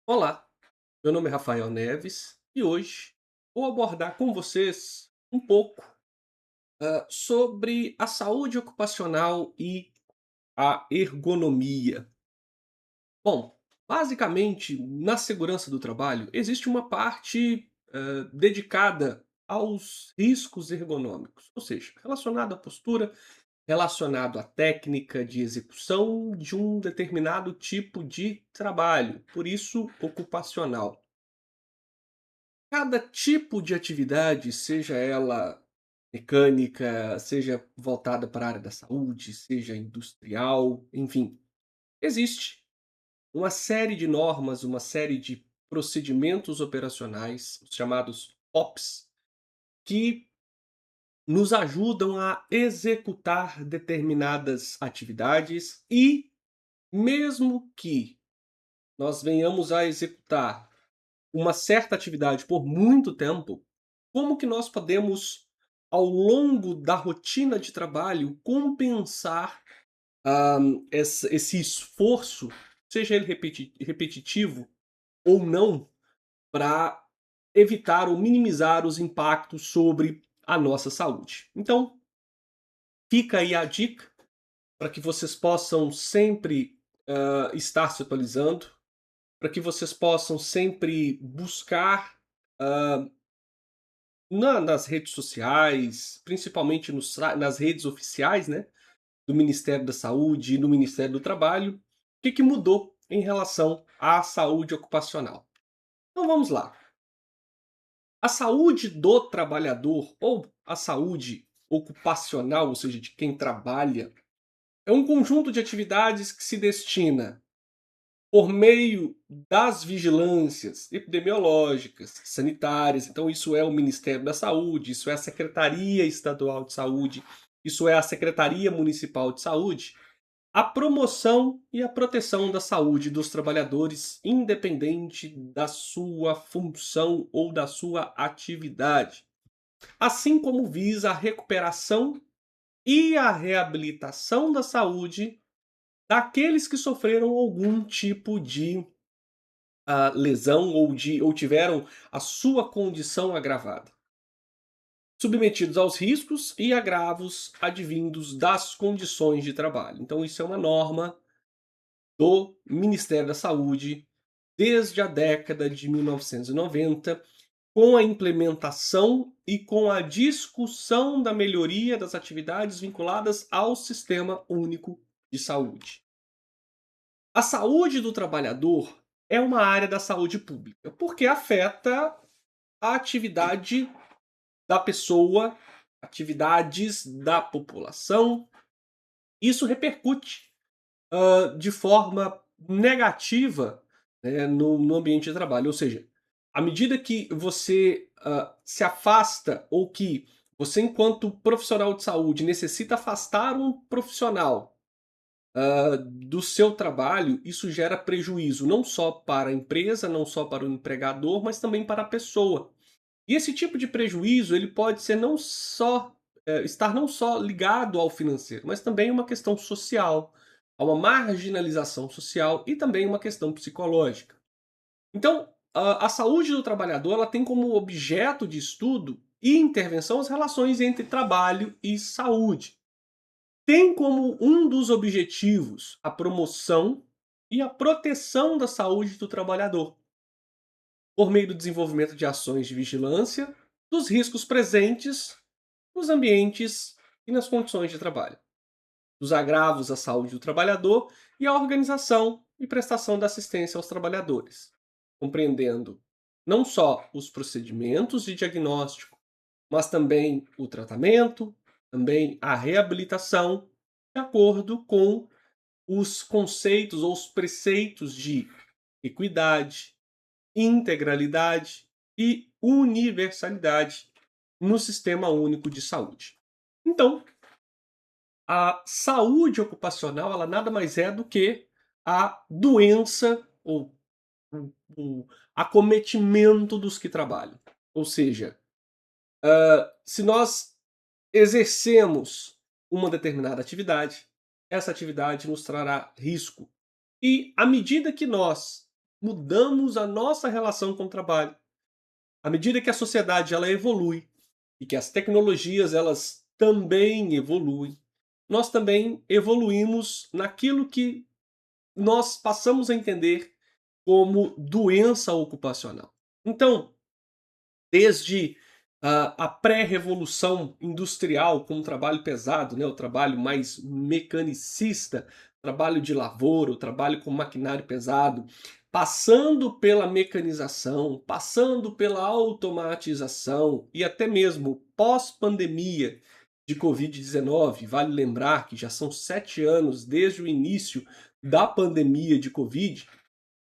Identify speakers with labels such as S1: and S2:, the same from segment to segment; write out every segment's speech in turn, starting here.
S1: Olá, meu nome é Rafael Neves e hoje vou abordar com vocês um pouco sobre a saúde ocupacional e a ergonomia. Bom, basicamente, na segurança do trabalho, existe uma parte dedicada aos riscos ergonômicos, ou seja, relacionado à postura, relacionado à técnica de execução de um determinado tipo de trabalho, por isso ocupacional. Cada tipo de atividade, seja ela mecânica, seja voltada para a área da saúde, seja industrial, enfim, existe uma série de normas, uma série de procedimentos operacionais, os chamados POPs, que nos ajudam a executar determinadas atividades e, mesmo que nós venhamos a executar uma certa atividade por muito tempo, como que nós podemos, ao longo da rotina de trabalho, compensar esse esforço, seja ele repetitivo ou não, para evitar ou minimizar os impactos sobre a nossa saúde. Então, fica aí a dica para que vocês possam sempre estar se atualizando, para que vocês possam sempre buscar ah, nas redes sociais, principalmente nas redes oficiais, né, do Ministério da Saúde e do Ministério do Trabalho, o que mudou em relação à saúde ocupacional. Então vamos lá. A saúde do trabalhador ou a saúde ocupacional, ou seja, de quem trabalha, é um conjunto de atividades que se destina por meio das vigilâncias epidemiológicas, sanitárias. Então, isso é o Ministério da Saúde, isso é a Secretaria Estadual de Saúde, isso é a Secretaria Municipal de Saúde, a promoção e a proteção da saúde dos trabalhadores, independente da sua função ou da sua atividade, assim como visa a recuperação e a reabilitação da saúde daqueles que sofreram algum tipo de lesão ou tiveram a sua condição agravada, submetidos aos riscos e agravos advindos das condições de trabalho. Então, isso é uma norma do Ministério da Saúde desde a década de 1990, com a implementação e com a discussão da melhoria das atividades vinculadas ao Sistema Único de Saúde. A saúde do trabalhador é uma área da saúde pública, porque afeta a atividade da pessoa, atividades da população. Isso repercute de forma negativa, né, no ambiente de trabalho. Ou seja, à medida que você se afasta ou que você, enquanto profissional de saúde, necessita afastar um profissional do seu trabalho, isso gera prejuízo não só para a empresa, não só para o empregador, mas também para a pessoa. E esse tipo de prejuízo, ele pode ser não só estar não só ligado ao financeiro, mas também uma questão social, a uma marginalização social e também uma questão psicológica. Então, a saúde do trabalhador, ela tem como objeto de estudo e intervenção as relações entre trabalho e saúde. Tem como um dos objetivos a promoção e a proteção da saúde do trabalhador, por meio do desenvolvimento de ações de vigilância dos riscos presentes nos ambientes e nas condições de trabalho, dos agravos à saúde do trabalhador e à organização e prestação da assistência aos trabalhadores, compreendendo não só os procedimentos de diagnóstico, mas também o tratamento, também a reabilitação, de acordo com os conceitos ou os preceitos de equidade, integralidade e universalidade no Sistema Único de Saúde. Então, a saúde ocupacional, ela nada mais é do que a doença ou o acometimento dos que trabalham. Ou seja, se nós exercemos uma determinada atividade, essa atividade nos trará risco. E à medida que nós mudamos a nossa relação com o trabalho. À medida que a sociedade ela evolui e que as tecnologias elas também evoluem, nós também evoluímos naquilo que nós passamos a entender como doença ocupacional. Então, desde a pré-revolução industrial com o trabalho pesado, né, o trabalho mais mecanicista, trabalho de lavoura, o trabalho com maquinário pesado, passando pela mecanização, passando pela automatização e até mesmo pós-pandemia de Covid-19. Vale lembrar que já são 7 anos desde o início da pandemia de Covid,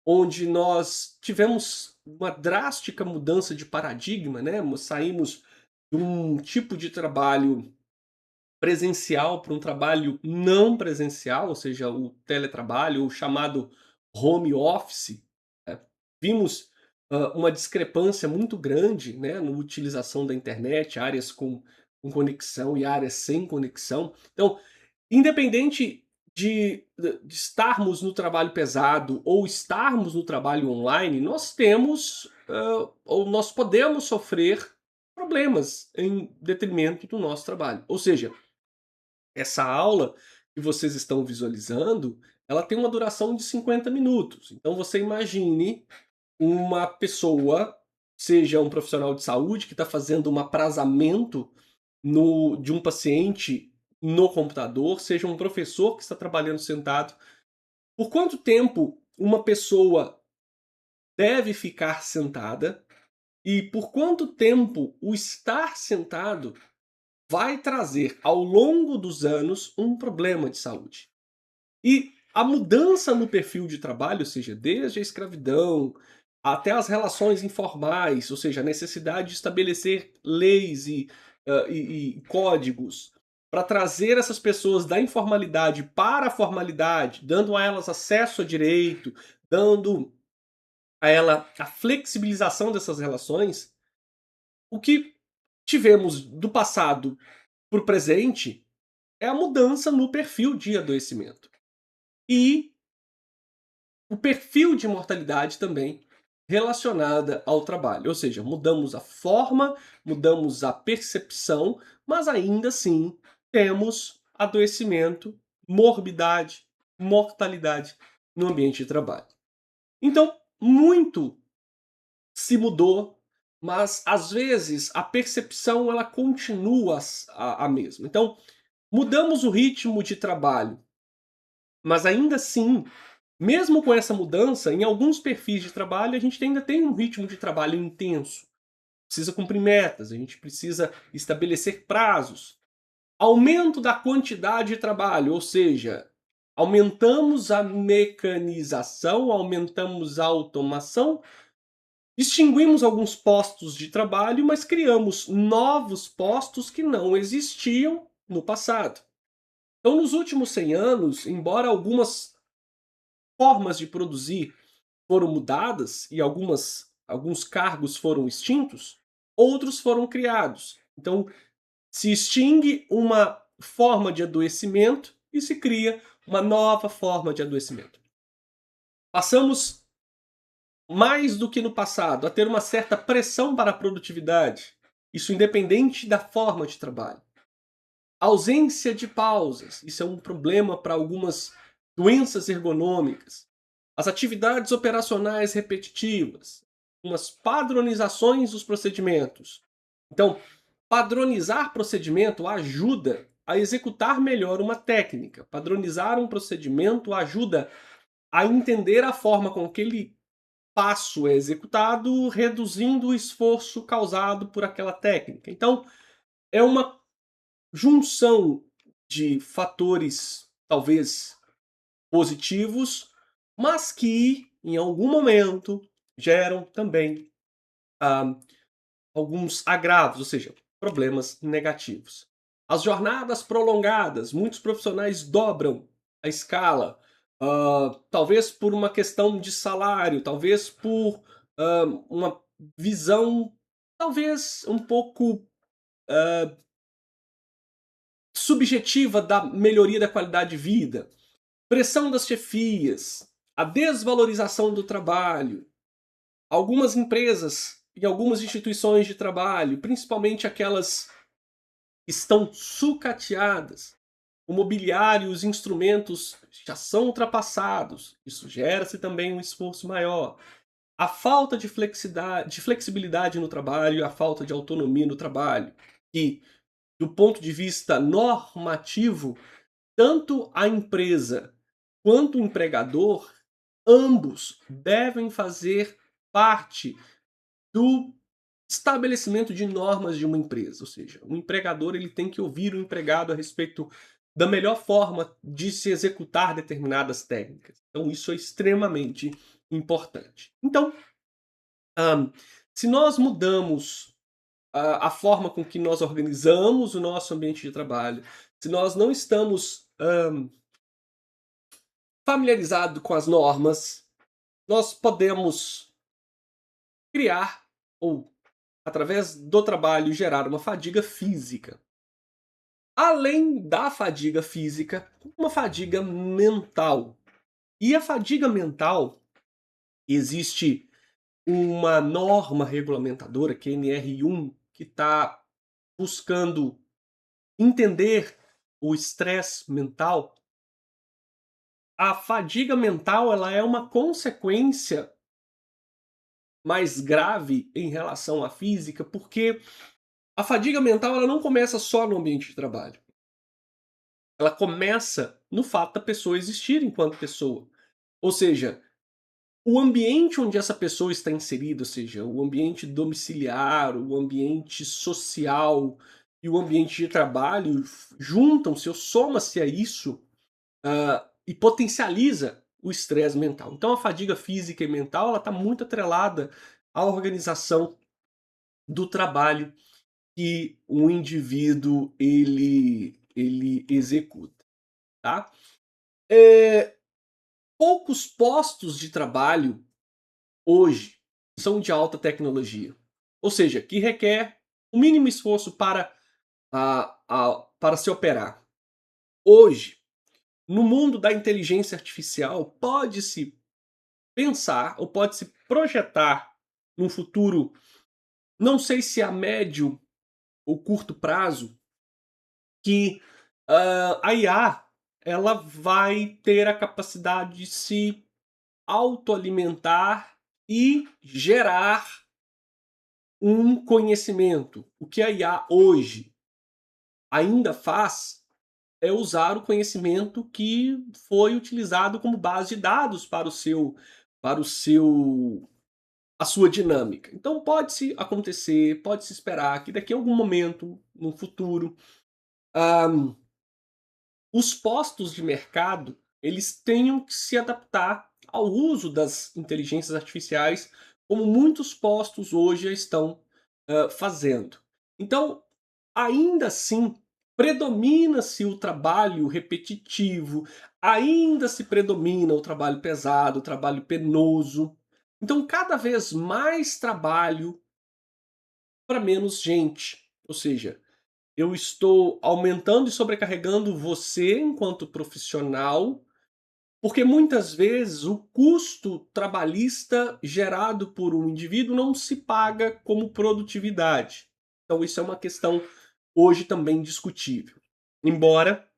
S1: onde nós tivemos uma drástica mudança de paradigma, né? Saímos de um tipo de trabalho presencial para um trabalho não presencial, ou seja, o teletrabalho, o chamado home office. Né? Vimos uma discrepância muito grande, né, na utilização da internet, áreas com conexão e áreas sem conexão. Então, independente de estarmos no trabalho pesado ou estarmos no trabalho online, nós temos ou nós podemos sofrer problemas em detrimento do nosso trabalho. Ou seja, essa aula que vocês estão visualizando, ela tem uma duração de 50 minutos. Então você imagine uma pessoa, seja um profissional de saúde que está fazendo um aprazamento de um paciente no computador, seja um professor que está trabalhando sentado. Por quanto tempo uma pessoa deve ficar sentada e por quanto tempo o estar sentado vai trazer ao longo dos anos um problema de saúde. E a mudança no perfil de trabalho, ou seja, desde a escravidão até as relações informais, ou seja, a necessidade de estabelecer leis e códigos para trazer essas pessoas da informalidade para a formalidade, dando a elas acesso a direito, dando a ela a flexibilização dessas relações, o que tivemos do passado para o presente é a mudança no perfil de adoecimento. E o perfil de mortalidade também relacionada ao trabalho. Ou seja, mudamos a forma, mudamos a percepção, mas ainda assim temos adoecimento, morbidade, mortalidade no ambiente de trabalho. Então, muito se mudou, mas às vezes a percepção ela continua a mesma. Então, mudamos o ritmo de trabalho, mas ainda assim, mesmo com essa mudança, em alguns perfis de trabalho, a gente ainda tem um ritmo de trabalho intenso. Precisa cumprir metas, a gente precisa estabelecer prazos. Aumento da quantidade de trabalho, ou seja, aumentamos a mecanização, aumentamos a automação, extinguimos alguns postos de trabalho, mas criamos novos postos que não existiam no passado. Então, nos últimos 100 anos, embora algumas formas de produzir foram mudadas e alguns cargos foram extintos, outros foram criados. Então, se extingue uma forma de adoecimento e se cria uma nova forma de adoecimento. Passamos, mais do que no passado, a ter uma certa pressão para a produtividade, isso independente da forma de trabalho. Ausência de pausas, isso é um problema para algumas doenças ergonômicas. As atividades operacionais repetitivas, umas padronizações dos procedimentos. Então, padronizar procedimento ajuda a executar melhor uma técnica. Padronizar um procedimento ajuda a entender a forma com que aquele passo é executado, reduzindo o esforço causado por aquela técnica. Então, é uma junção de fatores, talvez positivos, mas que, em algum momento, geram também ah, alguns agravos, ou seja, problemas negativos. As jornadas prolongadas, muitos profissionais dobram a escala, talvez por uma questão de salário, talvez por uma visão, talvez um pouco subjetiva da melhoria da qualidade de vida, pressão das chefias, a desvalorização do trabalho. Algumas empresas e algumas instituições de trabalho, principalmente aquelas que estão sucateadas, o mobiliário e os instrumentos já são ultrapassados, isso gera-se também um esforço maior. A falta de flexibilidade no trabalho, a falta de autonomia no trabalho, e do ponto de vista normativo, tanto a empresa quanto o empregador, ambos devem fazer parte do estabelecimento de normas de uma empresa. Ou seja, o empregador ele tem que ouvir o empregado a respeito da melhor forma de se executar determinadas técnicas. Então, isso é extremamente importante. Então, se nós mudamos a forma com que nós organizamos o nosso ambiente de trabalho, se nós não estamos familiarizados com as normas, nós podemos criar ou, através do trabalho, gerar uma fadiga física. Além da fadiga física, uma fadiga mental. E a fadiga mental, existe uma norma regulamentadora, que é a NR1, que está buscando entender o estresse mental. A fadiga mental ela é uma consequência mais grave em relação à física, porque a fadiga mental ela não começa só no ambiente de trabalho. Ela começa no fato da pessoa existir enquanto pessoa. Ou seja, o ambiente onde essa pessoa está inserida, ou seja, o ambiente domiciliar, o ambiente social e o ambiente de trabalho juntam-se ou soma-se a isso e potencializa o estresse mental. Então a fadiga física e mental ela está muito atrelada à organização do trabalho que o indivíduo ele executa, tá? Poucos postos de trabalho hoje são de alta tecnologia, ou seja, que requer o mínimo esforço para se operar. Hoje, no mundo da inteligência artificial, pode-se pensar ou pode-se projetar num futuro, não sei se a médio ou curto prazo, que a IA ela vai ter a capacidade de se autoalimentar e gerar um conhecimento. O que a IA hoje ainda faz é usar o conhecimento que foi utilizado como base de dados para a sua dinâmica. Então pode-se acontecer, pode-se esperar que daqui a algum momento, no futuro, os postos de mercado eles tenham que se adaptar ao uso das inteligências artificiais, como muitos postos hoje estão fazendo. Então, ainda assim, predomina-se o trabalho repetitivo, ainda se predomina o trabalho pesado, o trabalho penoso. Então, cada vez mais trabalho para menos gente. Ou seja, eu estou aumentando e sobrecarregando você enquanto profissional, porque muitas vezes o custo trabalhista gerado por um indivíduo não se paga como produtividade. Então isso é uma questão hoje também discutível. Embora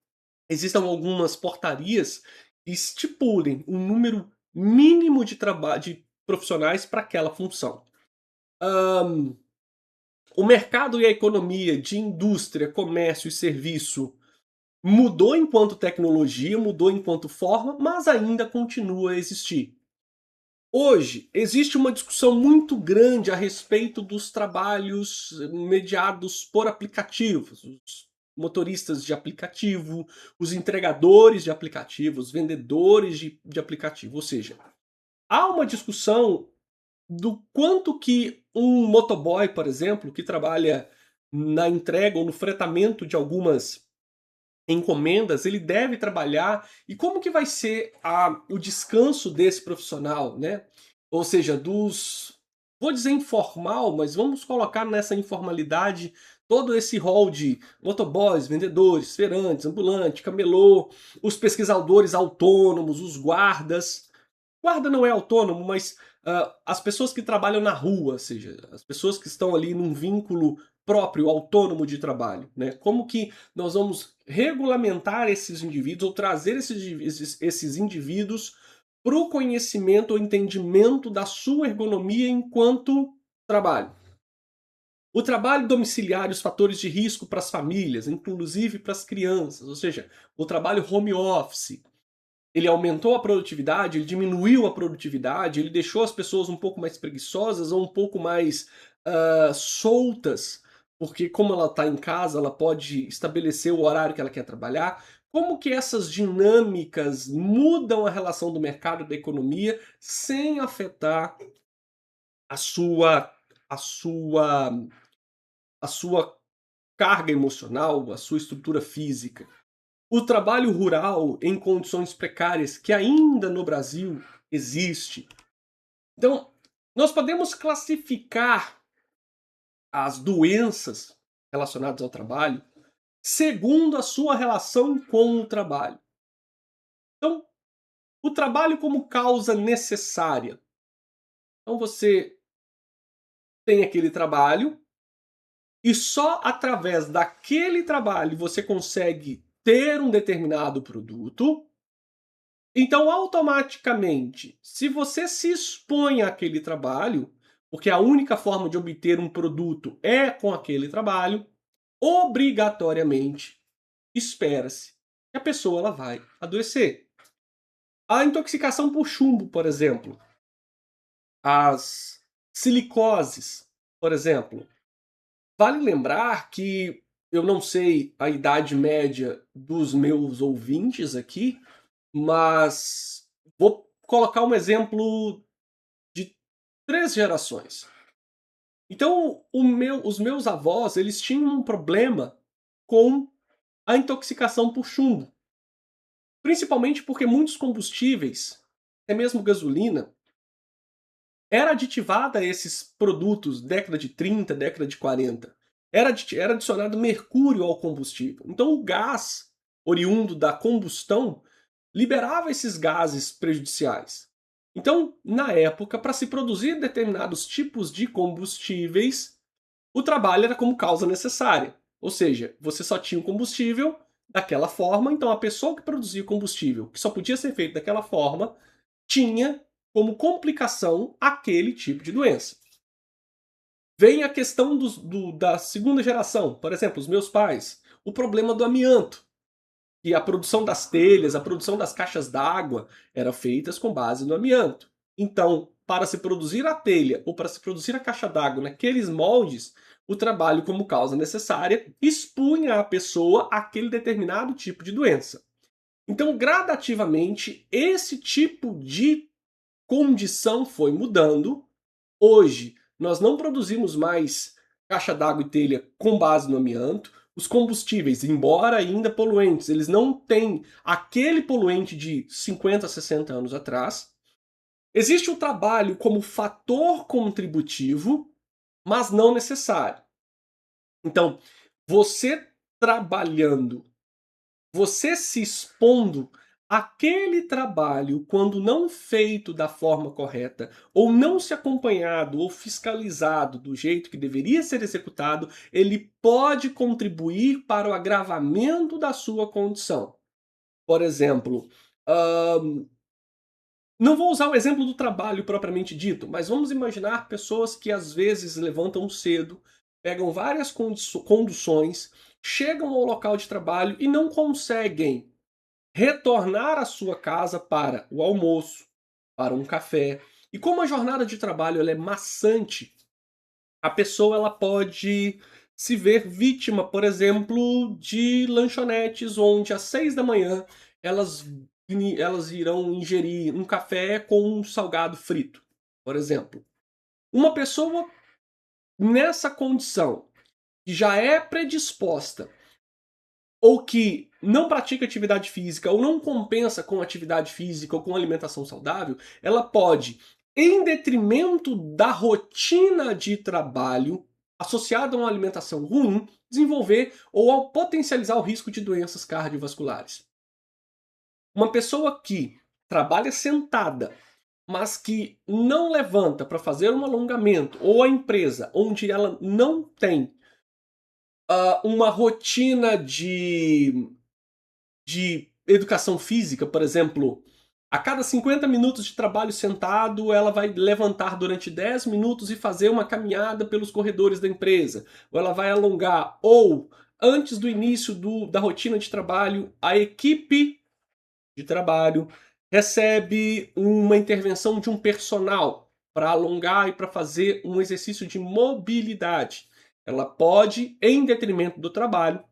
S1: existam algumas portarias que estipulem um número mínimo de profissionais para aquela função. O mercado e a economia de indústria, comércio e serviço mudou enquanto tecnologia, mudou enquanto forma, mas ainda continua a existir. Hoje, existe uma discussão muito grande a respeito dos trabalhos mediados por aplicativos. Os motoristas de aplicativo, os entregadores de aplicativo, os vendedores de aplicativo. Ou seja, há uma discussão do quanto que um motoboy, por exemplo, que trabalha na entrega ou no fretamento de algumas encomendas, ele deve trabalhar e como que vai ser o descanso desse profissional, né? Ou seja, vou dizer informal, mas vamos colocar nessa informalidade todo esse rol de motoboys, vendedores, feirantes, ambulante, camelô, os pesquisadores autônomos, os guardas. guarda não é autônomo, mas as pessoas que trabalham na rua, ou seja, as pessoas que estão ali num vínculo próprio, autônomo de trabalho, né? Como que nós vamos regulamentar esses indivíduos ou trazer esses indivíduos para o conhecimento ou entendimento da sua ergonomia enquanto trabalho? O trabalho domiciliar e os fatores de risco para as famílias, inclusive para as crianças, ou seja, o trabalho home office, ele aumentou a produtividade, ele diminuiu a produtividade, ele deixou as pessoas um pouco mais preguiçosas ou um pouco mais soltas, porque como ela está em casa, ela pode estabelecer o horário que ela quer trabalhar. Como que essas dinâmicas mudam a relação do mercado da economia sem afetar a sua, a sua, a sua carga emocional, a sua estrutura física? O trabalho rural em condições precárias, que ainda no Brasil existe. Então, nós podemos classificar as doenças relacionadas ao trabalho segundo a sua relação com o trabalho. Então, o trabalho como causa necessária. Então, você tem aquele trabalho e só através daquele trabalho você consegue ter um determinado produto. Então, automaticamente, se você se expõe àquele trabalho, porque a única forma de obter um produto é com aquele trabalho, obrigatoriamente espera-se que a pessoa ela vai adoecer. A intoxicação por chumbo, por exemplo, as silicoses, por exemplo. Vale lembrar que eu não sei a idade média dos meus ouvintes aqui, mas vou colocar um exemplo de 3 gerações. Então, os meus avós, eles tinham um problema com a intoxicação por chumbo. Principalmente porque muitos combustíveis, até mesmo gasolina, era aditivada a esses produtos década de 30, década de 40. Era adicionado mercúrio ao combustível. Então o gás oriundo da combustão liberava esses gases prejudiciais. Então, na época, para se produzir determinados tipos de combustíveis, o trabalho era como causa necessária. Ou seja, você só tinha o combustível daquela forma, então a pessoa que produzia o combustível, que só podia ser feito daquela forma, tinha como complicação aquele tipo de doença. Vem a questão da segunda geração, por exemplo, os meus pais, o problema do amianto, que a produção das telhas, a produção das caixas d'água eram feitas com base no amianto. Então, para se produzir a telha ou para se produzir a caixa d'água naqueles moldes, o trabalho como causa necessária expunha a pessoa àquele determinado tipo de doença. Então, gradativamente, esse tipo de condição foi mudando. Hoje, nós não produzimos mais caixa d'água e telha com base no amianto. Os combustíveis, embora ainda poluentes, eles não têm aquele poluente de 50, 60 anos atrás. Existe o trabalho como fator contributivo, mas não necessário. Então, você trabalhando, você se expondo aquele trabalho, quando não feito da forma correta, ou não se acompanhado ou fiscalizado do jeito que deveria ser executado, ele pode contribuir para o agravamento da sua condição. Por exemplo, não vou usar o exemplo do trabalho propriamente dito, mas vamos imaginar pessoas que às vezes levantam cedo, pegam várias conduções, chegam ao local de trabalho e não conseguem retornar à sua casa para o almoço, para um café. E como a jornada de trabalho ela é maçante, a pessoa ela pode se ver vítima, por exemplo, de lanchonetes onde às 6 da manhã elas, elas irão ingerir um café com um salgado frito, por exemplo. Uma pessoa nessa condição, que já é predisposta ou que não pratica atividade física ou não compensa com atividade física ou com alimentação saudável, ela pode, em detrimento da rotina de trabalho associada a uma alimentação ruim, desenvolver ou ao potencializar o risco de doenças cardiovasculares. Uma pessoa que trabalha sentada mas que não levanta para fazer um alongamento, ou a empresa onde ela não tem uma rotina de educação física, por exemplo, a cada 50 minutos de trabalho sentado, ela vai levantar durante 10 minutos e fazer uma caminhada pelos corredores da empresa, ou ela vai alongar, ou antes do início da rotina de trabalho, a equipe de trabalho recebe uma intervenção de um personal para alongar e para fazer um exercício de mobilidade. Ela pode, em detrimento do trabalho,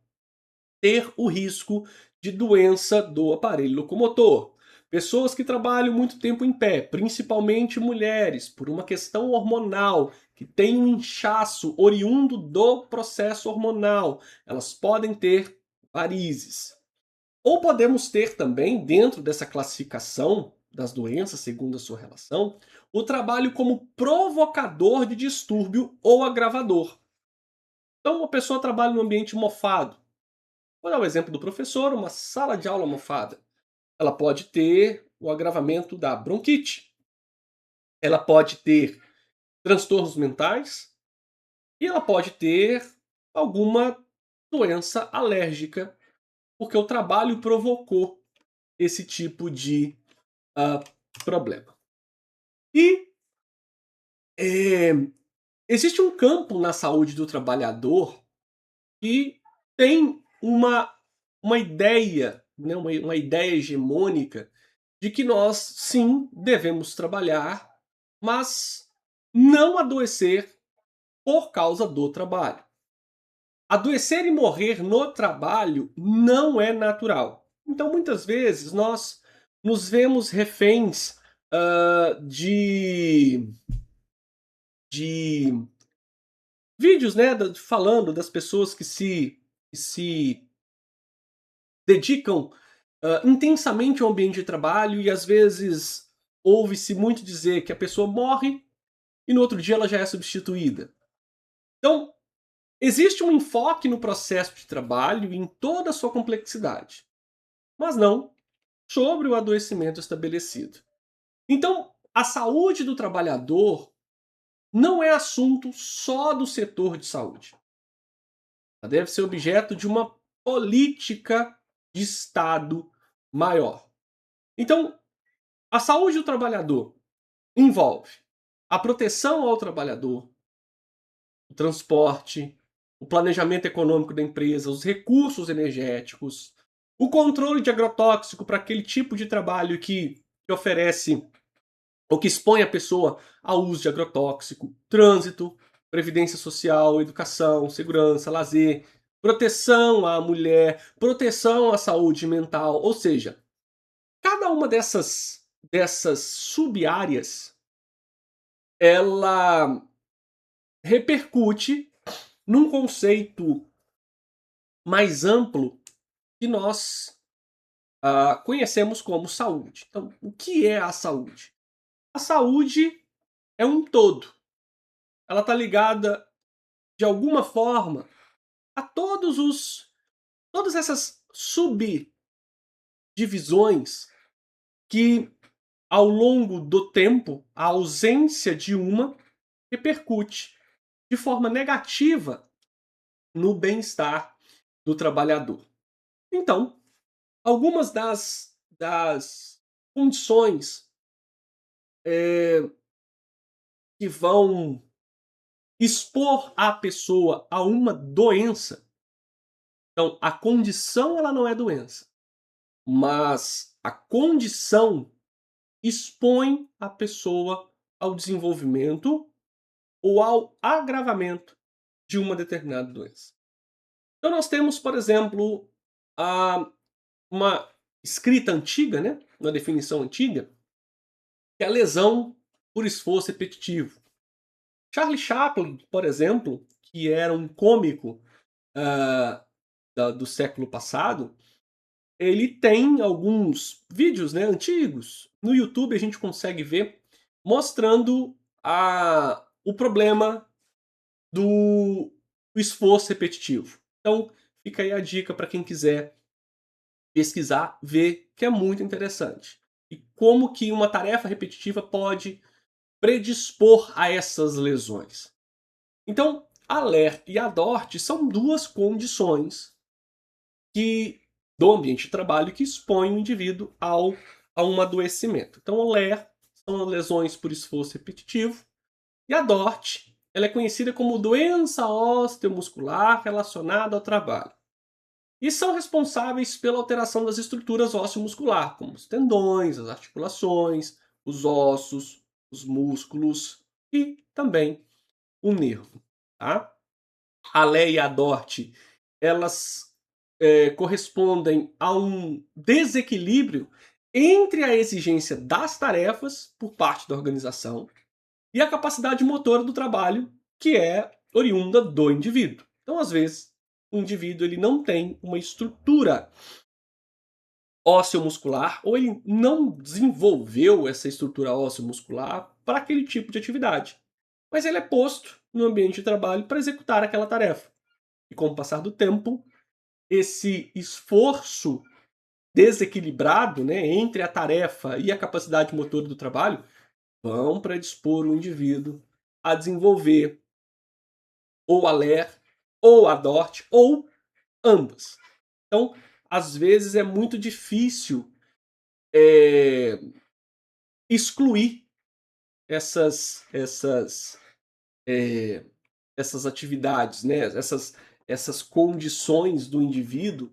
S1: ter o risco de doença do aparelho locomotor. Pessoas que trabalham muito tempo em pé, principalmente mulheres, por uma questão hormonal, que tem um inchaço oriundo do processo hormonal, elas podem ter varizes. Ou podemos ter também, dentro dessa classificação das doenças, segundo a sua relação, o trabalho como provocador de distúrbio ou agravador. Então, uma pessoa trabalha num ambiente mofado. Vou dar o exemplo do professor, uma sala de aula mofada. Ela pode ter o agravamento da bronquite, ela pode ter transtornos mentais e ela pode ter alguma doença alérgica, porque o trabalho provocou esse tipo de uh, problema. E é, existe um campo na saúde do trabalhador que tem uma ideia, né, uma ideia hegemônica de que nós, sim, devemos trabalhar, mas não adoecer por causa do trabalho. Adoecer e morrer no trabalho não é natural. Então, muitas vezes, nós nos vemos reféns de vídeos, né, falando das pessoas que se dedicam intensamente ao ambiente de trabalho e às vezes ouve-se muito dizer que a pessoa morre e no outro dia ela já é substituída. Então, existe um enfoque no processo de trabalho em toda a sua complexidade, mas não sobre o adoecimento estabelecido. Então, a saúde do trabalhador não é assunto só do setor de saúde. Ela deve ser objeto de uma política de Estado maior. Então, a saúde do trabalhador envolve a proteção ao trabalhador, o transporte, o planejamento econômico da empresa, os recursos energéticos, o controle de agrotóxico para aquele tipo de trabalho que oferece ou que expõe a pessoa ao uso de agrotóxico, trânsito, previdência social, educação, segurança, lazer, proteção à mulher, proteção à saúde mental, ou seja, cada uma dessas sub-áreas, ela repercute num conceito mais amplo que nós conhecemos como saúde. Então, o que é a saúde? A saúde é um todo. Ela está ligada, de alguma forma, a todas essas subdivisões que, ao longo do tempo, a ausência de uma repercute de forma negativa no bem-estar do trabalhador. Então, algumas das condições que vão expor a pessoa a uma doença. Então, a condição ela não é doença, mas a condição expõe a pessoa ao desenvolvimento ou ao agravamento de uma determinada doença. Então, nós temos, por exemplo, uma escrita antiga, né, uma definição antiga, que é a lesão por esforço repetitivo. Charlie Chaplin, por exemplo, que era um cômico ah, do século passado, ele tem alguns vídeos, né, antigos. No YouTube a gente consegue ver mostrando o problema do esforço repetitivo. Então, fica aí a dica para quem quiser pesquisar, ver que é muito interessante. E como que uma tarefa repetitiva pode predispor a essas lesões. Então, a LER e a DORT são duas condições do ambiente de trabalho que expõem o indivíduo a um adoecimento. Então, a LER são lesões por esforço repetitivo e a DORT ela é conhecida como doença osteomuscular relacionada ao trabalho. E são responsáveis pela alteração das estruturas ósseo-muscular, como os tendões, as articulações, os ossos, os músculos e também o nervo. Tá? A LE e a DORT, elas correspondem a um desequilíbrio entre a exigência das tarefas por parte da organização e a capacidade motora do trabalho, que é oriunda do indivíduo. Então, às vezes, o indivíduo ele não tem uma estrutura ósseo-muscular ou ele não desenvolveu essa estrutura ósseo-muscular para aquele tipo de atividade. Mas ele é posto no ambiente de trabalho para executar aquela tarefa. E com o passar do tempo, esse esforço desequilibrado, né, entre a tarefa e a capacidade motora do trabalho vão predispor o indivíduo a desenvolver ou a LER, ou a DORT, ou ambas. Então, às vezes é muito difícil excluir essas atividades, né? essas condições do indivíduo,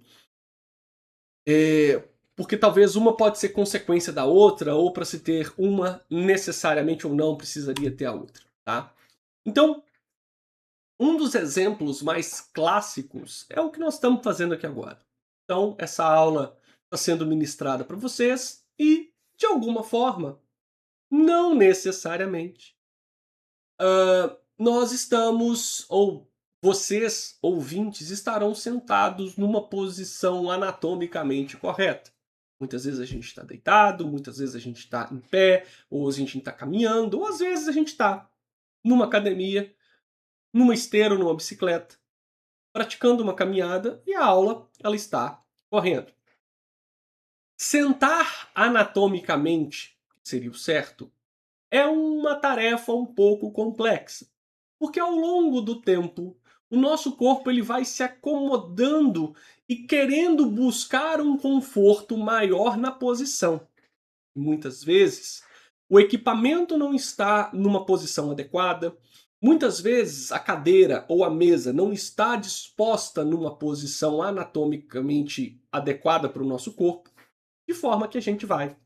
S1: porque talvez uma pode ser consequência da outra, ou para se ter uma, necessariamente ou não, precisaria ter a outra. Tá? Então, um dos exemplos mais clássicos é o que nós estamos fazendo aqui agora. Então, essa aula está sendo ministrada para vocês e, de alguma forma, não necessariamente, nós estamos, ou vocês, ouvintes, estarão sentados numa posição anatomicamente correta. Muitas vezes a gente está deitado, muitas vezes a gente está em pé, ou a gente está caminhando, ou às vezes a gente está numa academia, numa esteira ou numa bicicleta, praticando uma caminhada e a aula ela está correndo. Sentar anatomicamente, que seria o certo, é uma tarefa um pouco complexa, porque ao longo do tempo o nosso corpo ele vai se acomodando e querendo buscar um conforto maior na posição. Muitas vezes o equipamento não está numa posição adequada, muitas vezes a cadeira ou a mesa não está disposta numa posição anatomicamente adequada para o nosso corpo, de forma que a gente vai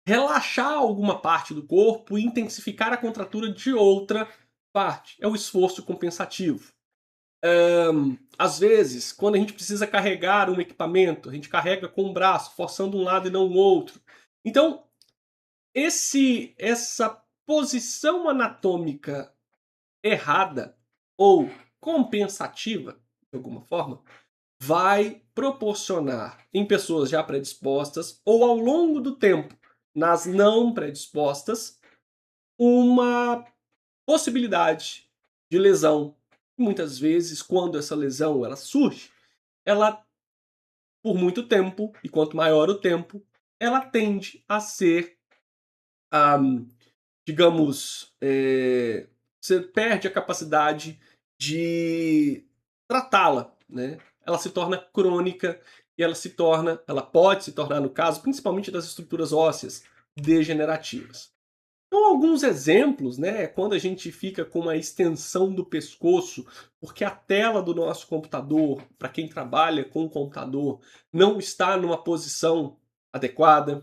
S1: relaxar alguma parte do corpo e intensificar a contratura de outra parte. É o esforço compensativo. Às vezes, quando a gente precisa carregar um equipamento, a gente carrega com o braço, forçando um lado e não o outro. Então, essa posição anatômica errada ou compensativa, de alguma forma, vai proporcionar em pessoas já predispostas ou ao longo do tempo nas não predispostas uma possibilidade de lesão. Muitas vezes, quando essa lesão ela surge, ela por muito tempo, e quanto maior o tempo, ela tende a ser, digamos, você perde a capacidade de tratá-la, né? Ela se torna crônica e ela pode se tornar, no caso, principalmente das estruturas ósseas, degenerativas. Então, alguns exemplos, né, é quando a gente fica com uma extensão do pescoço, porque a tela do nosso computador, para quem trabalha com o computador, não está numa posição adequada,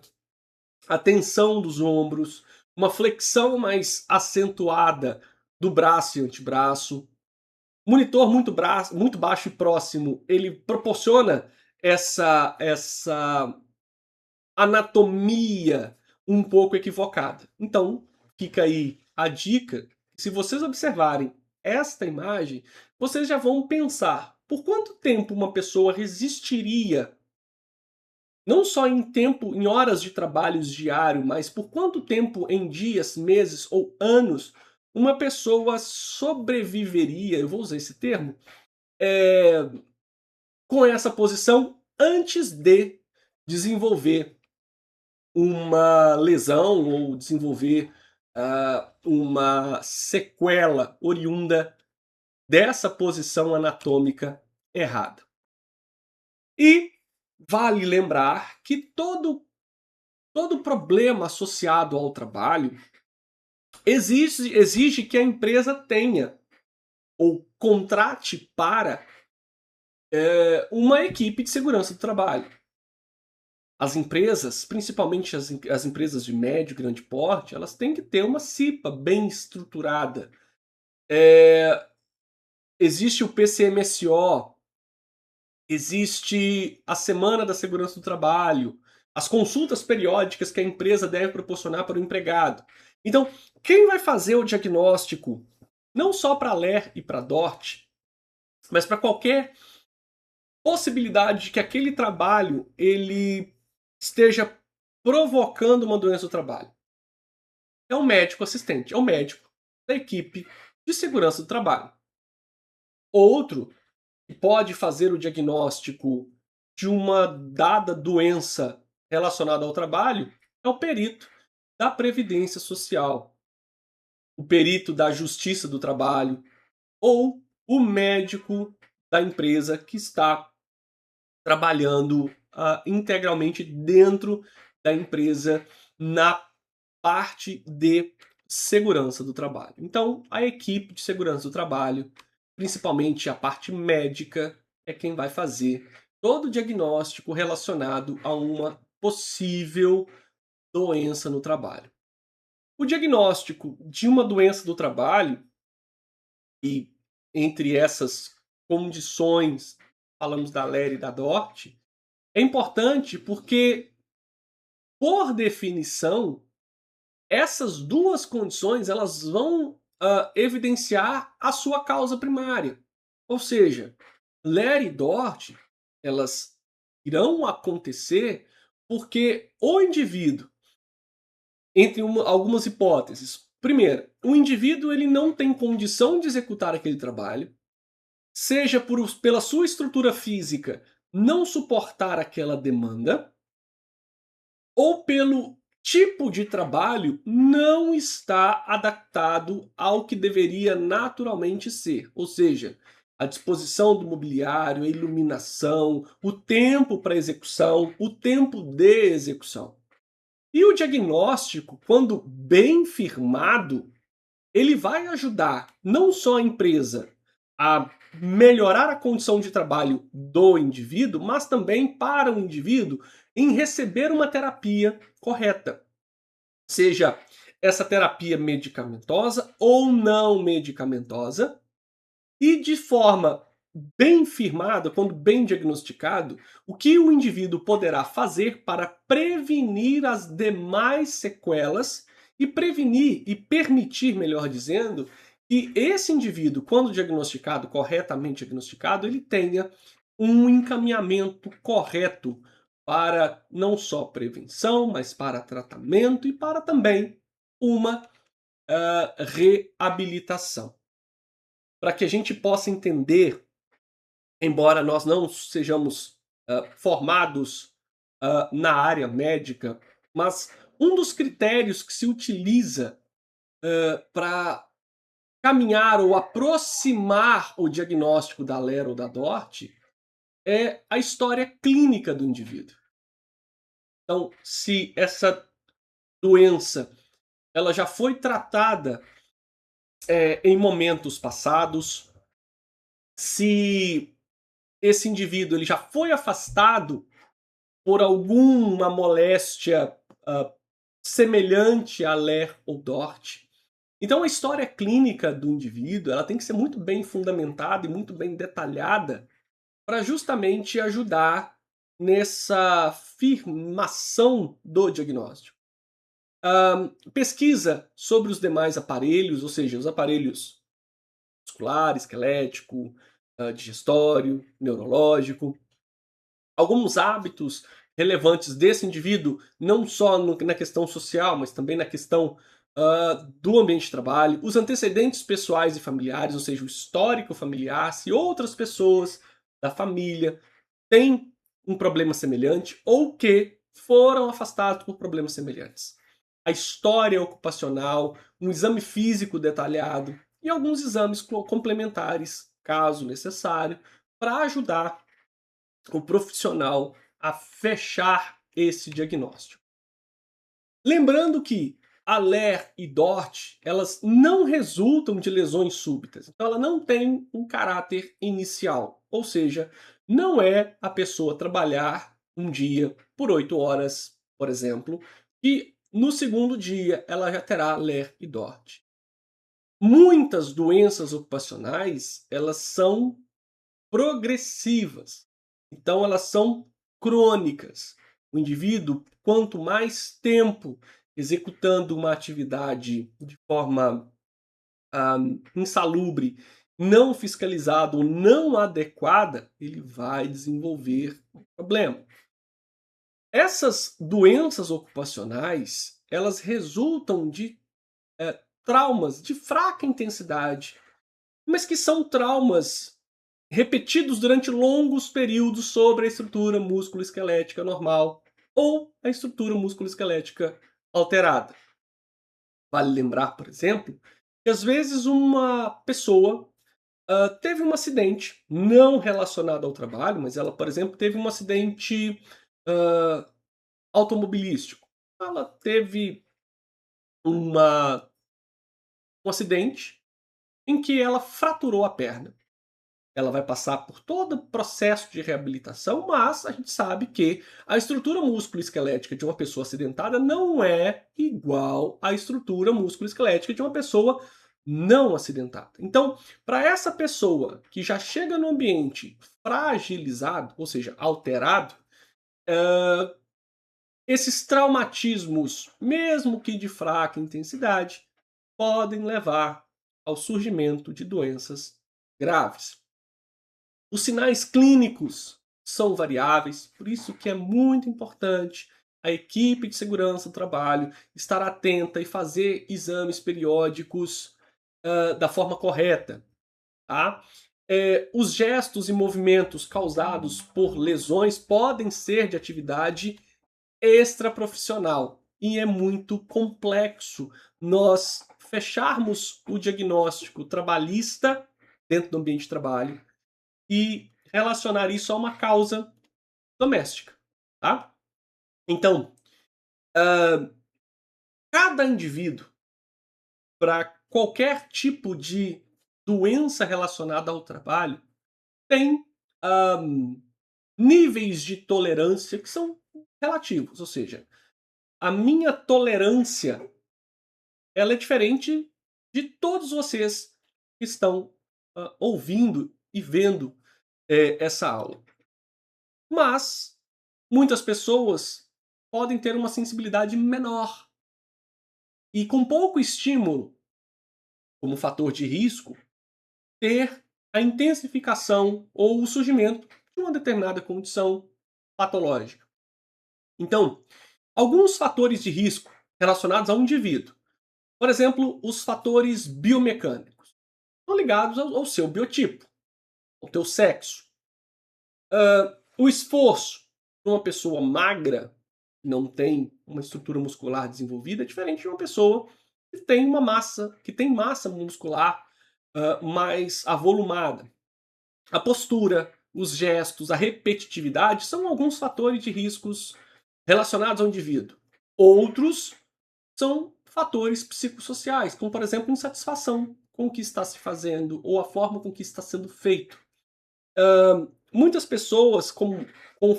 S1: a tensão dos ombros, uma flexão mais acentuada do braço e antebraço. Monitor muito baixo e próximo, ele proporciona essa anatomia um pouco equivocada. Então, fica aí a dica. Se vocês observarem esta imagem, vocês já vão pensar por quanto tempo uma pessoa resistiria, não só em tempo, em horas de trabalho diário, mas por quanto tempo em dias, meses ou anos uma pessoa sobreviveria, eu vou usar esse termo, com essa posição antes de desenvolver uma lesão ou desenvolver uma sequela oriunda dessa posição anatômica errada. E vale lembrar que todo problema associado ao trabalho exige que a empresa tenha ou contrate para uma equipe de segurança do trabalho. As empresas, principalmente as empresas de médio e grande porte, elas têm que ter uma CIPA bem estruturada. Existe o PCMSO, existe a Semana da Segurança do Trabalho, as consultas periódicas que a empresa deve proporcionar para o empregado. Então, quem vai fazer o diagnóstico, não só para a LER e para a DORT, mas para qualquer possibilidade de que aquele trabalho ele esteja provocando uma doença do trabalho, é o médico assistente, é o médico da equipe de segurança do trabalho. Outro que pode fazer o diagnóstico de uma dada doença relacionada ao trabalho é o perito da Previdência Social, o perito da Justiça do Trabalho ou o médico da empresa que está trabalhando integralmente dentro da empresa na parte de segurança do trabalho. Então, a equipe de segurança do trabalho, principalmente a parte médica, é quem vai fazer todo o diagnóstico relacionado a uma possível doença no trabalho. O diagnóstico de uma doença do trabalho, e entre essas condições, falamos da LER e da DORT, é importante porque, por definição, essas duas condições elas vão evidenciar a sua causa primária. Ou seja, LER e DORT elas irão acontecer porque o indivíduo, entre algumas hipóteses, primeiro, o indivíduo ele não tem condição de executar aquele trabalho, seja pela sua estrutura física não suportar aquela demanda, ou pelo tipo de trabalho não está adaptado ao que deveria naturalmente ser. Ou seja, a disposição do mobiliário, a iluminação, o tempo para execução, o tempo de execução. E o diagnóstico, quando bem firmado, ele vai ajudar não só a empresa a melhorar a condição de trabalho do indivíduo, mas também para o indivíduo em receber uma terapia correta. Seja essa terapia medicamentosa ou não medicamentosa, e de forma bem firmada, quando bem diagnosticado, o que o indivíduo poderá fazer para prevenir as demais sequelas e prevenir e permitir, melhor dizendo, que esse indivíduo, quando diagnosticado, corretamente diagnosticado, ele tenha um encaminhamento correto para não só prevenção, mas para tratamento e para também uma reabilitação. Para que a gente possa entender, embora nós não sejamos formados na área médica, mas um dos critérios que se utiliza para caminhar ou aproximar o diagnóstico da LER ou da DORT é a história clínica do indivíduo. Então, se essa doença ela já foi tratada em momentos passados, se esse indivíduo ele já foi afastado por alguma moléstia semelhante à LER ou DORT. Então a história clínica do indivíduo ela tem que ser muito bem fundamentada e muito bem detalhada para justamente ajudar nessa firmação do diagnóstico. Pesquisa sobre os demais aparelhos, ou seja, os aparelhos muscular, esquelético, digestório, neurológico, alguns hábitos relevantes desse indivíduo, não só na questão social, mas também na questão do ambiente de trabalho, os antecedentes pessoais e familiares, ou seja, o histórico familiar, se outras pessoas da família têm um problema semelhante ou que foram afastados por problemas semelhantes. A história ocupacional, um exame físico detalhado e alguns exames complementares, caso necessário, para ajudar o profissional a fechar esse diagnóstico. Lembrando que a LER e DORT, elas não resultam de lesões súbitas. Então ela não tem um caráter inicial. Ou seja, não é a pessoa trabalhar um dia por 8 horas, por exemplo, e no segundo dia ela já terá LER e DORT. Muitas doenças ocupacionais, elas são progressivas. Então elas são crônicas. O indivíduo, quanto mais tempo executando uma atividade de forma insalubre, não fiscalizada ou não adequada, ele vai desenvolver um problema. Essas doenças ocupacionais, elas resultam de traumas de fraca intensidade, mas que são traumas repetidos durante longos períodos sobre a estrutura músculo-esquelética normal ou a estrutura músculo-esquelética alterada. Vale lembrar, por exemplo, que às vezes uma pessoa teve um acidente não relacionado ao trabalho, mas ela, por exemplo, teve um acidente uh, automobilístico. Ela teve um acidente em que ela fraturou a perna. Ela vai passar por todo o processo de reabilitação, mas a gente sabe que a estrutura músculo-esquelética de uma pessoa acidentada não é igual à estrutura músculo-esquelética de uma pessoa não acidentada. Então, para essa pessoa que já chega no ambiente fragilizado, ou seja, alterado, esses traumatismos, mesmo que de fraca intensidade, podem levar ao surgimento de doenças graves. Os sinais clínicos são variáveis, por isso que é muito importante a equipe de segurança do trabalho estar atenta e fazer exames periódicos da forma correta. Tá? Os gestos e movimentos causados por lesões podem ser de atividade extraprofissional e é muito complexo nós fecharmos o diagnóstico trabalhista dentro do ambiente de trabalho e relacionar isso a uma causa doméstica, tá? Então, cada indivíduo, para qualquer tipo de doença relacionada ao trabalho, tem níveis de tolerância que são relativos, ou seja, a minha tolerância ela é diferente de todos vocês que estão ouvindo e vendo essa aula. Mas muitas pessoas podem ter uma sensibilidade menor. E com pouco estímulo, como fator de risco, ter a intensificação ou o surgimento de uma determinada condição patológica. Então, alguns fatores de risco relacionados ao indivíduo. Por exemplo, os fatores biomecânicos. Estão ligados ao seu biotipo, ao teu sexo. O esforço para uma pessoa magra, que não tem uma estrutura muscular desenvolvida, é diferente de uma pessoa que tem uma massa, que tem massa muscular mais avolumada. A postura, os gestos, a repetitividade são alguns fatores de riscos relacionados ao indivíduo. Outros são fatores psicossociais, como por exemplo insatisfação com o que está se fazendo ou a forma com que está sendo feito. Muitas pessoas com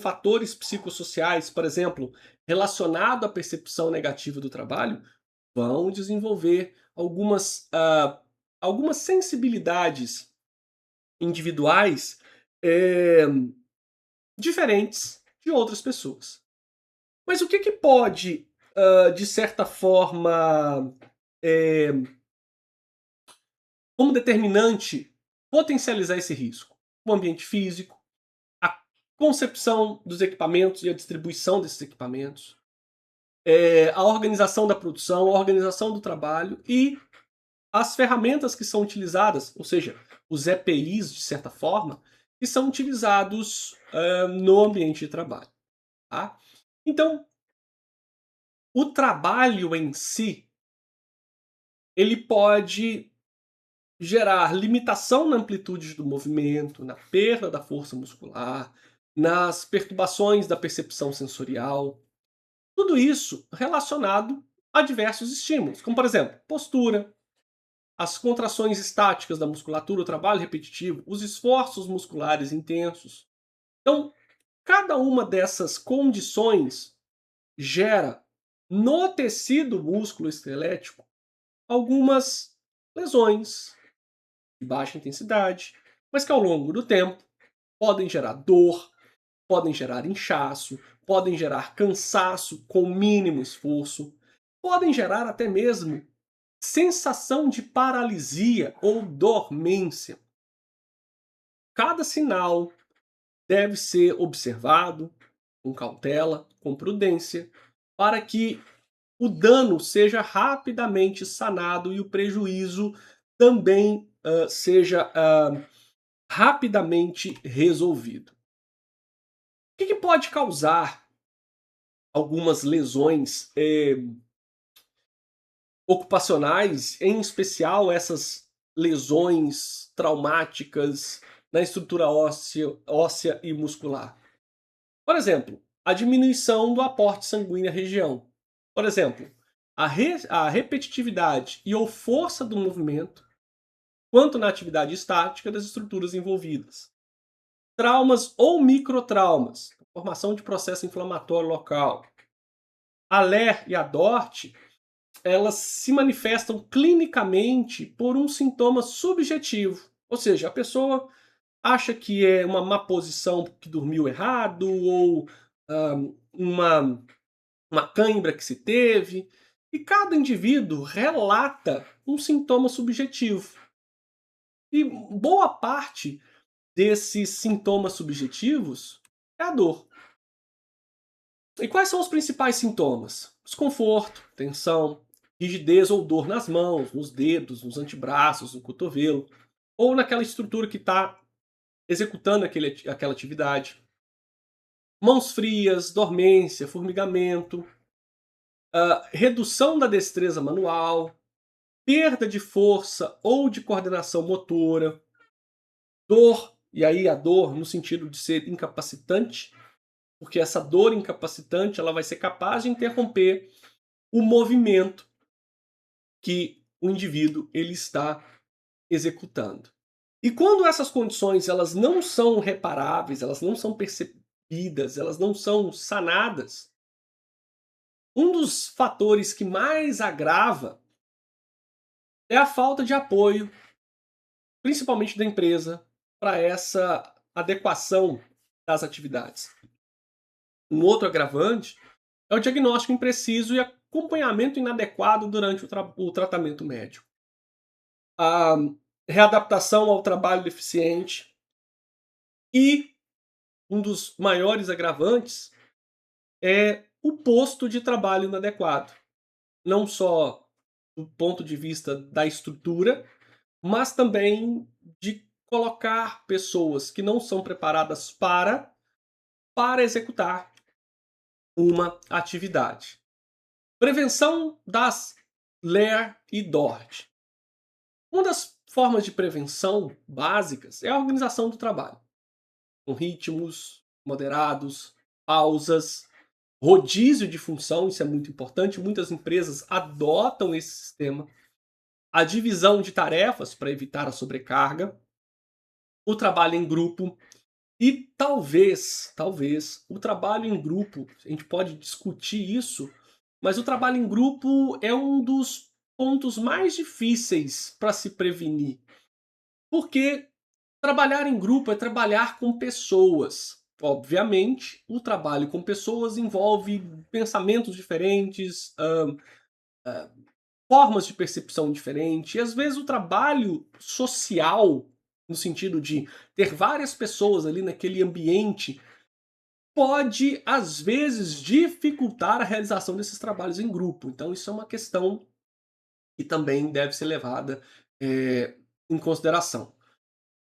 S1: fatores psicossociais, por exemplo, relacionado à percepção negativa do trabalho, vão desenvolver algumas sensibilidades individuais diferentes de outras pessoas. Mas o que pode, de certa forma, como determinante, potencializar esse risco? O ambiente físico, a concepção dos equipamentos e a distribuição desses equipamentos, a organização da produção, a organização do trabalho e as ferramentas que são utilizadas, ou seja, os EPIs, de certa forma, que são utilizados no ambiente de trabalho. Tá? Então, o trabalho em si, ele pode gerar limitação na amplitude do movimento, na perda da força muscular, nas perturbações da percepção sensorial. Tudo isso relacionado a diversos estímulos, como por exemplo, postura, as contrações estáticas da musculatura, o trabalho repetitivo, os esforços musculares intensos. Então, cada uma dessas condições gera no tecido músculo-esquelético algumas lesões de baixa intensidade, mas que ao longo do tempo podem gerar dor, podem gerar inchaço, podem gerar cansaço com mínimo esforço, podem gerar até mesmo sensação de paralisia ou dormência. Cada sinal deve ser observado com cautela, com prudência, para que o dano seja rapidamente sanado e o prejuízo também seja rapidamente resolvido. O que pode causar algumas lesões ocupacionais, em especial essas lesões traumáticas na estrutura óssea e muscular? Por exemplo, a diminuição do aporte sanguíneo à região. Por exemplo, a repetitividade e ou força do movimento, quanto na atividade estática das estruturas envolvidas. Traumas ou microtraumas, formação de processo inflamatório local. A LER e a DORT, elas se manifestam clinicamente por um sintoma subjetivo, ou seja, a pessoa acha que é uma má posição porque dormiu errado ou uma cãibra que se teve, e cada indivíduo relata um sintoma subjetivo. E boa parte desses sintomas subjetivos é a dor. E quais são os principais sintomas? Desconforto, tensão, rigidez ou dor nas mãos, nos dedos, nos antebraços, no cotovelo, ou naquela estrutura que está executando aquela atividade. Mãos frias, dormência, formigamento, redução da destreza manual, perda de força ou de coordenação motora, dor, e aí a dor no sentido de ser incapacitante, porque essa dor incapacitante ela vai ser capaz de interromper o movimento que o indivíduo ele está executando. E quando essas condições elas não são reparáveis, elas não são percebidas, elas não são sanadas, um dos fatores que mais agrava é a falta de apoio, principalmente da empresa, para essa adequação das atividades. Um outro agravante é o diagnóstico impreciso e acompanhamento inadequado durante o tratamento médico. A readaptação ao trabalho deficiente e um dos maiores agravantes é o posto de trabalho inadequado. Não só do ponto de vista da estrutura, mas também de colocar pessoas que não são preparadas para executar uma atividade. Prevenção das LER e DORT. Uma das formas de prevenção básicas é a organização do trabalho, com ritmos moderados, pausas, rodízio de função, isso é muito importante. Muitas empresas adotam esse sistema. A divisão de tarefas para evitar a sobrecarga, o trabalho em grupo e talvez, o trabalho em grupo, a gente pode discutir isso, mas o trabalho em grupo é um dos pontos mais difíceis para se prevenir. Porque trabalhar em grupo é trabalhar com pessoas. Obviamente, o trabalho com pessoas envolve pensamentos diferentes, formas de percepção diferentes, e às vezes o trabalho social, no sentido de ter várias pessoas ali naquele ambiente, pode às vezes dificultar a realização desses trabalhos em grupo. Então, isso é uma questão que também deve ser levada em consideração.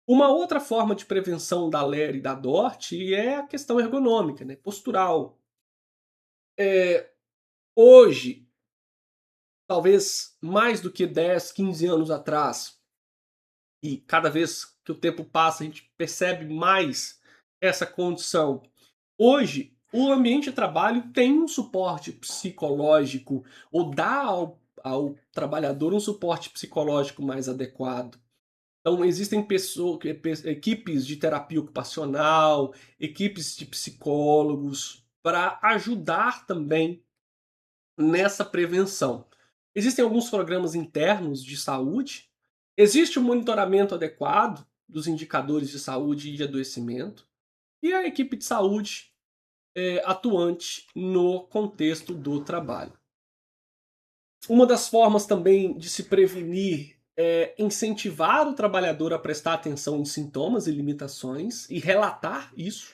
S1: Uma outra forma de prevenção da LER e da DORT é a questão ergonômica, né, postural. Eh, hoje, talvez mais do que 10, 15 anos atrás, e cada vez que o tempo passa a gente percebe mais essa condição. Hoje, o ambiente de trabalho tem um suporte psicológico, ou dá ao trabalhador um suporte psicológico mais adequado. Então, existem equipes de terapia ocupacional, equipes de psicólogos, para ajudar também nessa prevenção. Existem alguns programas internos de saúde, existe o monitoramento adequado dos indicadores de saúde e de adoecimento, e a equipe de saúde atuante no contexto do trabalho. Uma das formas também de se prevenir é incentivar o trabalhador a prestar atenção em sintomas e limitações e relatar isso.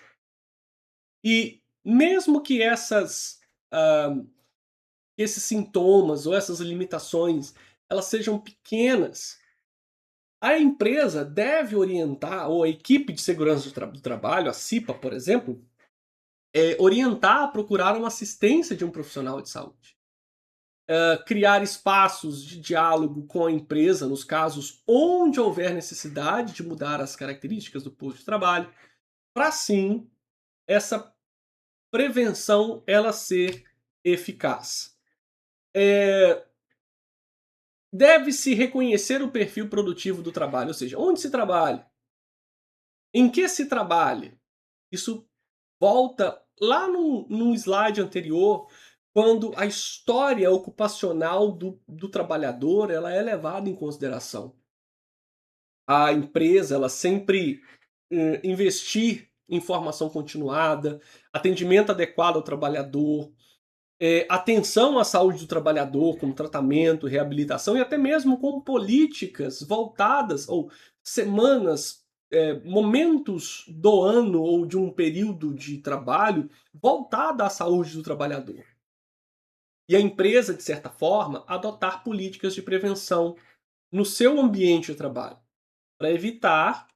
S1: E mesmo que ah, esses sintomas ou essas limitações elas sejam pequenas, a empresa deve orientar, ou a equipe de segurança do trabalho, a CIPA, por exemplo, orientar a procurar uma assistência de um profissional de saúde. Criar espaços de diálogo com a empresa nos casos onde houver necessidade de mudar as características do posto de trabalho, para assim essa prevenção ela ser eficaz. Deve-se reconhecer o perfil produtivo do trabalho, ou seja, onde se trabalha, em que se trabalha. Isso volta lá num slide anterior, quando a história ocupacional do trabalhador ela é levada em consideração. A empresa ela sempre investir em formação continuada, atendimento adequado ao trabalhador, atenção à saúde do trabalhador, com tratamento, reabilitação e até mesmo com políticas voltadas ou semanas, momentos do ano ou de um período de trabalho voltada à saúde do trabalhador. E a empresa, de certa forma, adotar políticas de prevenção no seu ambiente de trabalho, para evitar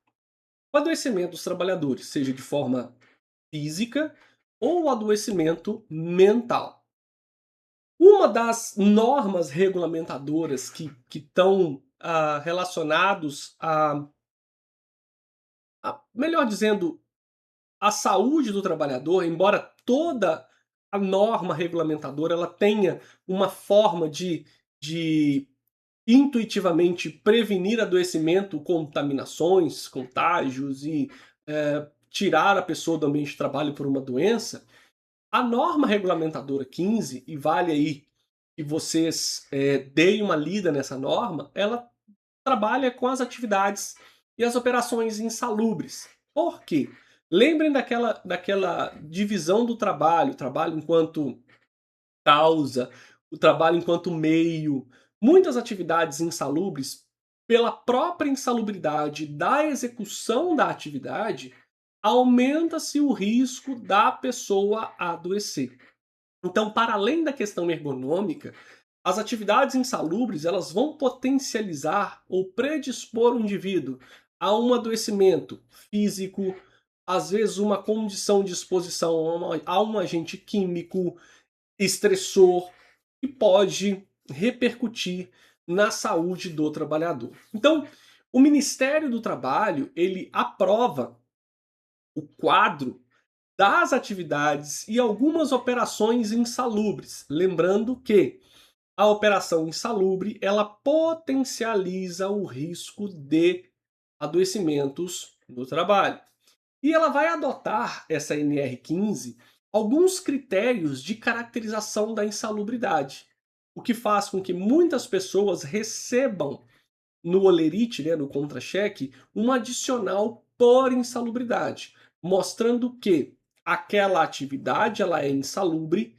S1: o adoecimento dos trabalhadores, seja de forma física ou o adoecimento mental. Uma das normas regulamentadoras que estão relacionados melhor dizendo, a saúde do trabalhador, embora toda a norma regulamentadora ela tenha uma forma de intuitivamente prevenir adoecimento, contaminações, contágios e tirar a pessoa do ambiente de trabalho por uma doença, a norma regulamentadora 15, e vale aí que vocês deem uma lida nessa norma, ela trabalha com as atividades e as operações insalubres. Por quê? Lembrem daquela divisão do trabalho, o trabalho enquanto causa, o trabalho enquanto meio. Muitas atividades insalubres, pela própria insalubridade da execução da atividade, aumenta-se o risco da pessoa adoecer. Então, para além da questão ergonômica, as atividades insalubres elas vão potencializar ou predispor o indivíduo a um adoecimento físico, às vezes uma condição de exposição a um agente químico, estressor, que pode repercutir na saúde do trabalhador. Então, o Ministério do Trabalho ele aprova o quadro das atividades e algumas operações insalubres. Lembrando que a operação insalubre ela potencializa o risco de adoecimentos no trabalho. E ela vai adotar, essa NR15, alguns critérios de caracterização da insalubridade, o que faz com que muitas pessoas recebam no olerite, no contra-cheque, um adicional por insalubridade, mostrando que aquela atividade ela é insalubre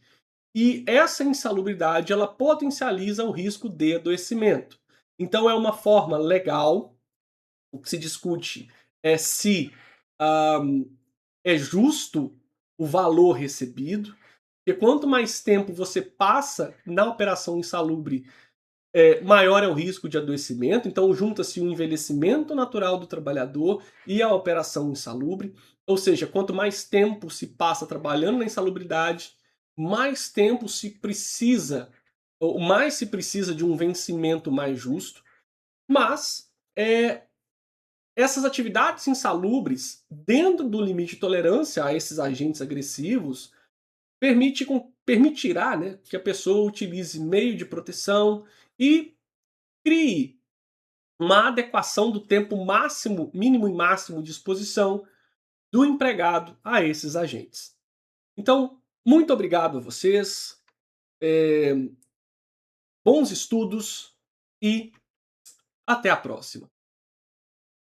S1: e essa insalubridade ela potencializa o risco de adoecimento. Então é uma forma legal, o que se discute é se é justo o valor recebido, porque quanto mais tempo você passa na operação insalubre, maior é o risco de adoecimento, então junta-se o envelhecimento natural do trabalhador e a operação insalubre, ou seja, quanto mais tempo se passa trabalhando na insalubridade, mais tempo se precisa, ou mais se precisa de um vencimento mais justo, mas essas atividades insalubres, dentro do limite de tolerância a esses agentes agressivos, permitirá, né, que a pessoa utilize meio de proteção e crie uma adequação do tempo máximo, mínimo e máximo de exposição do empregado a esses agentes. Então, muito obrigado a vocês, bons estudos e até a próxima.